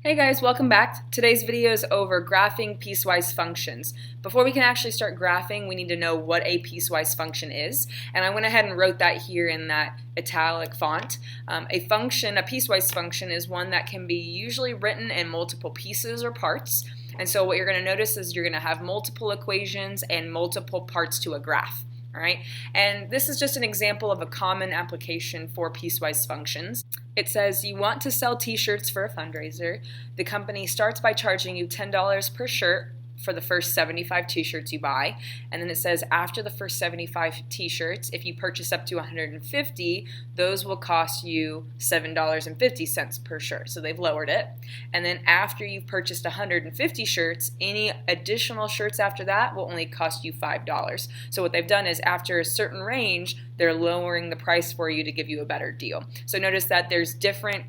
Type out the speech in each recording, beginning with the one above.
Hey guys, welcome back. Today's video is over graphing piecewise functions. Before we can actually start graphing, we need to know what a piecewise function is, and I went ahead and wrote that here in that italic font. A piecewise function is one that can be usually written in multiple pieces or parts, and so what you're going to notice is you're going to have multiple equations and multiple parts to a graph. All right, and this is just an example of a common application for piecewise functions. It says you want to sell t-shirts for a fundraiser. The company starts by charging you $10 per shirt for the first 75 t-shirts you buy, and then it says after the first 75 t-shirts, if you purchase up to 150, those will cost you $7.50 per shirt. So they've lowered it. And then after you've purchased 150 shirts, any additional shirts after that will only cost you $5. So what they've done is after a certain range, they're lowering the price for you to give you a better deal. So notice that there's different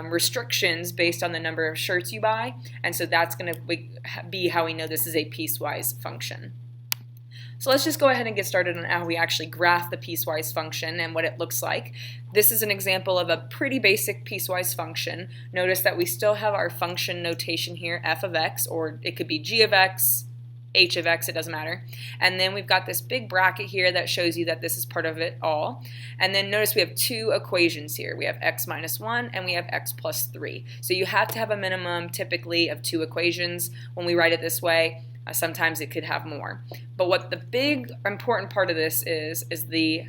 restrictions based on the number of shirts you buy, and so that's going to be how we know this is a piecewise function. So let's just go ahead and get started on how we actually graph the piecewise function and what it looks like. This is an example of a pretty basic piecewise function. Notice that we still have our function notation here, f of x, or it could be g of x, h of x, it doesn't matter. And then we've got this big bracket here that shows you that this is part of it all. And then notice we have two equations here. We have x minus 1 and we have x plus 3. So you have to have a minimum typically of two equations when we write it this way. Sometimes it could have more. But what the big important part of this is the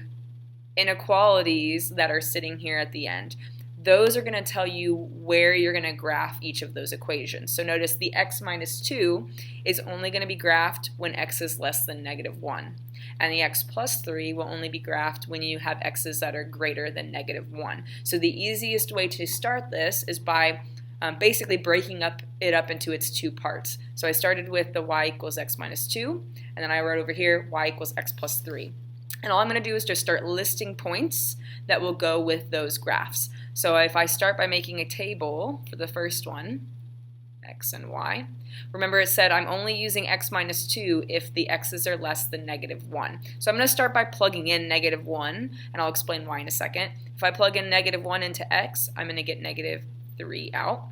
inequalities that are sitting here at the end. Those are going to tell you where you're going to graph each of those equations. So notice the x minus 2 is only going to be graphed when x is less than negative 1. And the x plus 3 will only be graphed when you have x's that are greater than negative 1. So the easiest way to start this is by basically breaking it up into its two parts. So I started with the y equals x minus 2, and then I wrote over here y equals x plus 3. And all I'm going to do is just start listing points that will go with those graphs. So if I start by making a table for the first one, x and y, remember it said I'm only using x minus 2 if the x's are less than negative 1. So I'm going to start by plugging in negative 1, and I'll explain why in a second. If I plug in negative 1 into x, I'm going to get negative 3 out.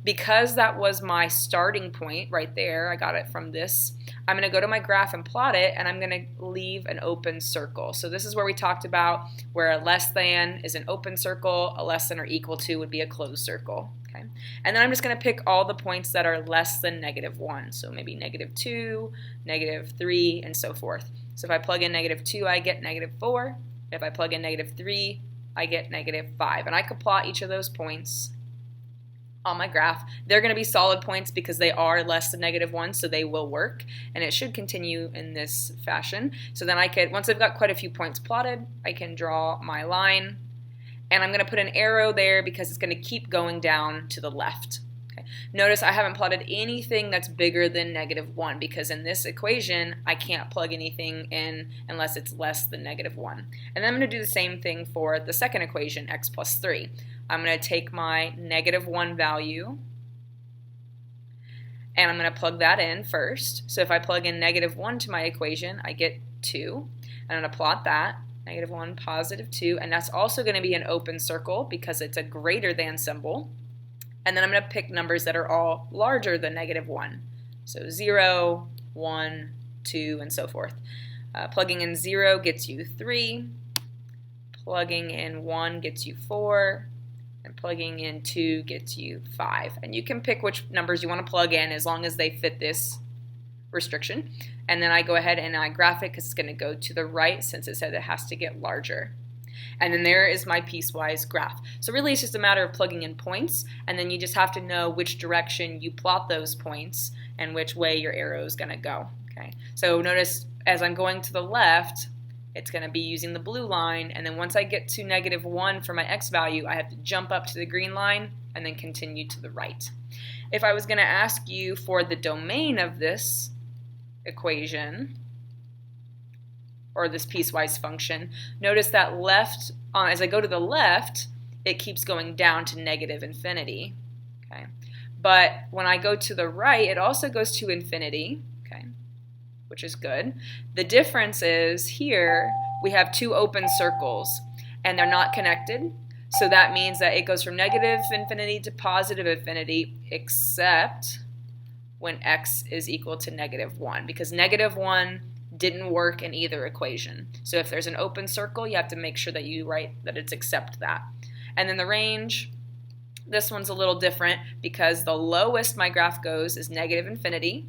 Because that was my starting point right there, I got it from this, I'm going to go to my graph and plot it, and I'm going to leave an open circle. So this is where we talked about where a less than is an open circle, a less than or equal to would be a closed circle. Okay? And then I'm just going to pick all the points that are less than negative 1. So maybe negative 2, negative 3, and so forth. So if I plug in negative 2, I get negative 4. If I plug in negative 3, I get negative 5. And I could plot each of those points on my graph. They're going to be solid points because they are less than negative 1, so they will work, and it should continue in this fashion. So then I could, once I've got quite a few points plotted, I can draw my line, and I'm going to put an arrow there because it's going to keep going down to the left. Okay. Notice I haven't plotted anything that's bigger than negative 1 because in this equation I can't plug anything in unless it's less than negative 1. And then I'm going to do the same thing for the second equation, x plus 3. I'm going to take my negative 1 value and I'm going to plug that in first. So if I plug in negative 1 to my equation, I get 2. I'm going to plot that, negative 1, positive 2, and that's also going to be an open circle because it's a greater than symbol. And then I'm going to pick numbers that are all larger than negative 1. So 0, 1, 2, and so forth. Plugging in 0 gets you 3. Plugging in 1 gets you 4. And plugging in 2 gets you 5. And you can pick which numbers you want to plug in as long as they fit this restriction. And then I go ahead and I graph it because it's going to go to the right since it said it has to get larger. And then there is my piecewise graph. So really it's just a matter of plugging in points, and then you just have to know which direction you plot those points and which way your arrow is going to go. Okay. So notice as I'm going to the left, it's going to be using the blue line, and then once I get to negative 1 for my x value, I have to jump up to the green line and then continue to the right. If I was going to ask you for the domain of this equation, or this piecewise function, notice that left, as I go to the left, it keeps going down to negative infinity. Okay. But when I go to the right, it also goes to infinity, okay, which is good. The difference is here we have two open circles, and they're not connected. So that means that it goes from negative infinity to positive infinity, except when x is equal to -1, because -1 didn't work in either equation. So if there's an open circle, you have to make sure that you write that it's except that. And then the range, this one's a little different because the lowest my graph goes is -infinity.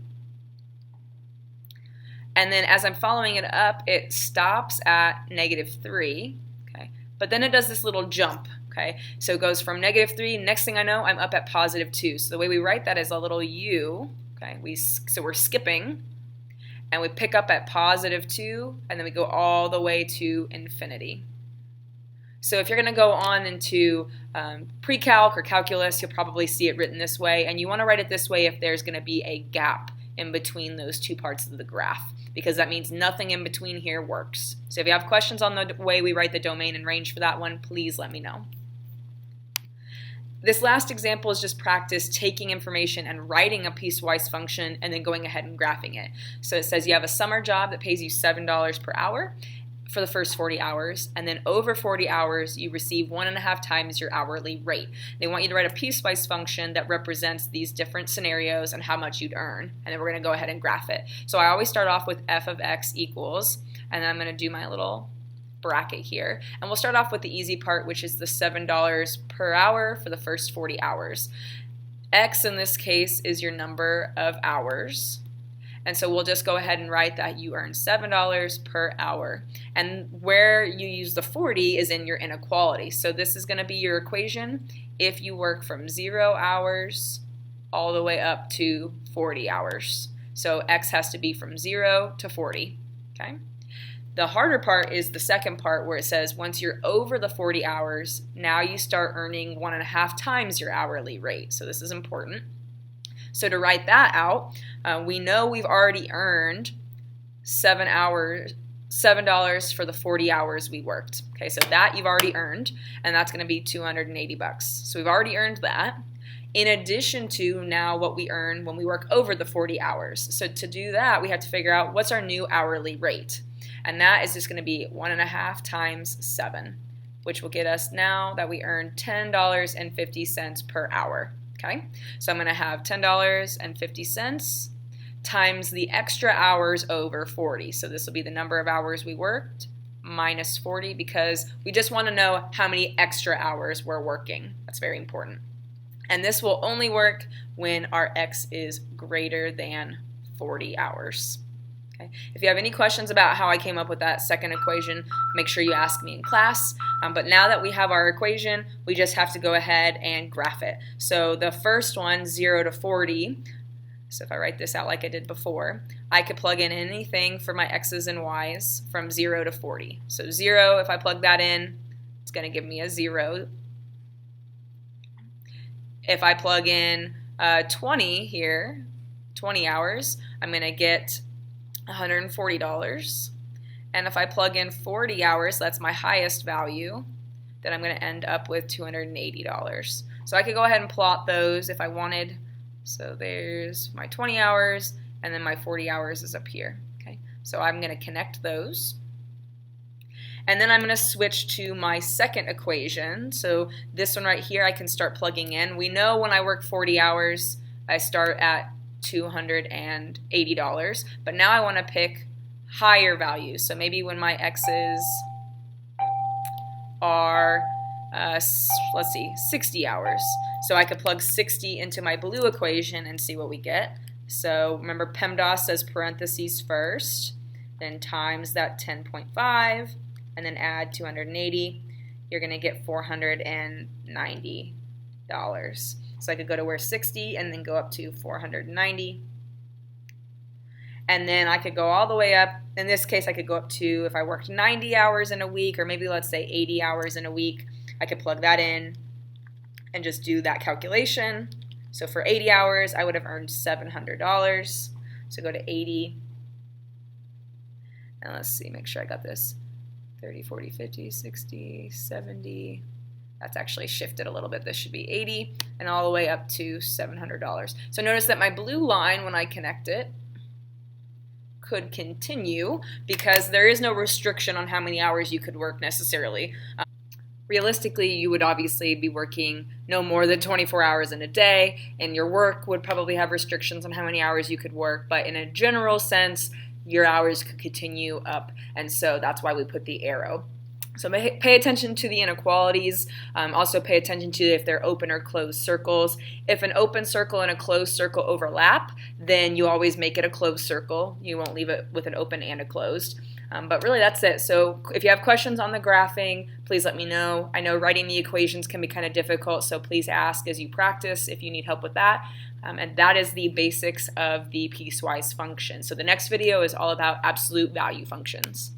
And then as I'm following it up, it stops at -3, okay? But then it does this little jump, okay? So it goes from -3, next thing I know, I'm up at +2. So the way we write that is a little u, okay? So we're skipping, and we pick up at +2, and then we go all the way to infinity. So if you're going to go on into pre-calc or calculus, you'll probably see it written this way, and you want to write it this way if there's going to be a gap in between those two parts of the graph, because that means nothing in between here works. So if you have questions on the way we write the domain and range for that one, please let me know. This last example is just practice taking information and writing a piecewise function and then going ahead and graphing it. So it says you have a summer job that pays you $7 per hour for the first 40 hours, and then over 40 hours you receive 1.5 times your hourly rate. They want you to write a piecewise function that represents these different scenarios and how much you'd earn, and then we're going to go ahead and graph it. So I always start off with f of x equals, and then I'm going to do my little bracket here, and we'll start off with the easy part, which is the $7 per hour for the first 40 hours. X in this case is your number of hours. And so we'll just go ahead and write that you earn $7 per hour. And where you use the 40 is in your inequality. So this is going to be your equation if you work from 0 hours all the way up to 40 hours. So x has to be from 0 to 40. Okay? The harder part is the second part where it says once you're over the 40 hours, now you start earning 1.5 times your hourly rate. So this is important. So to write that out, we know we've already earned $7 for the 40 hours we worked. Okay, so that you've already earned, and that's going to be $280. So we've already earned that, in addition to now what we earn when we work over the 40 hours. So to do that, we have to figure out what's our new hourly rate, and that is just going to be 1.5 times 7, which will get us now that we earn $10.50 per hour. Okay, so I'm going to have $10.50 times the extra hours over 40. So this will be the number of hours we worked minus 40, because we just want to know how many extra hours we're working. That's very important. And this will only work when our x is greater than 40 hours. Okay. If you have any questions about how I came up with that second equation, make sure you ask me in class. But now that we have our equation, we just have to go ahead and graph it. So the first one, 0 to 40, so if I write this out like I did before, I could plug in anything for my x's and y's from 0 to 40. So 0, if I plug that in, it's going to give me a 0. If I plug in 20 here, 20 hours, I'm going to get $140. And if I plug in 40 hours, that's my highest value, then I'm going to end up with $280. So I could go ahead and plot those if I wanted. So there's my 20 hours, and then my 40 hours is up here. Okay, so I'm going to connect those. And then I'm going to switch to my second equation. So this one right here, I can start plugging in. We know when I work 40 hours, I start at $280, but now I want to pick higher values. So maybe when my x's are, let's see, 60 hours. So I could plug 60 into my blue equation and see what we get. So remember, PEMDAS says parentheses first, then times that 10.5, and then add 280. You're going to get $490. So I could go to where 60 and then go up to 490. And then I could go all the way up. In this case, I could go up to, if I worked 90 hours in a week, or maybe let's say 80 hours in a week, I could plug that in and just do that calculation. So for 80 hours, I would have earned $700. So go to 80. And let's see, make sure I got this. 30, 40, 50, 60, 70. That's actually shifted a little bit. This should be 80 and all the way up to $700. So notice that my blue line, when I connect it, could continue because there is no restriction on how many hours you could work necessarily. realistically, you would obviously be working no more than 24 hours in a day, and your work would probably have restrictions on how many hours you could work, but in a general sense, your hours could continue up, and so that's why we put the arrow. So pay attention to the inequalities. Also pay attention to if they're open or closed circles. If an open circle and a closed circle overlap, then you always make it a closed circle. You won't leave it with an open and a closed. But really that's it. So if you have questions on the graphing, please let me know. I know writing the equations can be kind of difficult, so please ask as you practice if you need help with that. And that is the basics of the piecewise function. So the next video is all about absolute value functions.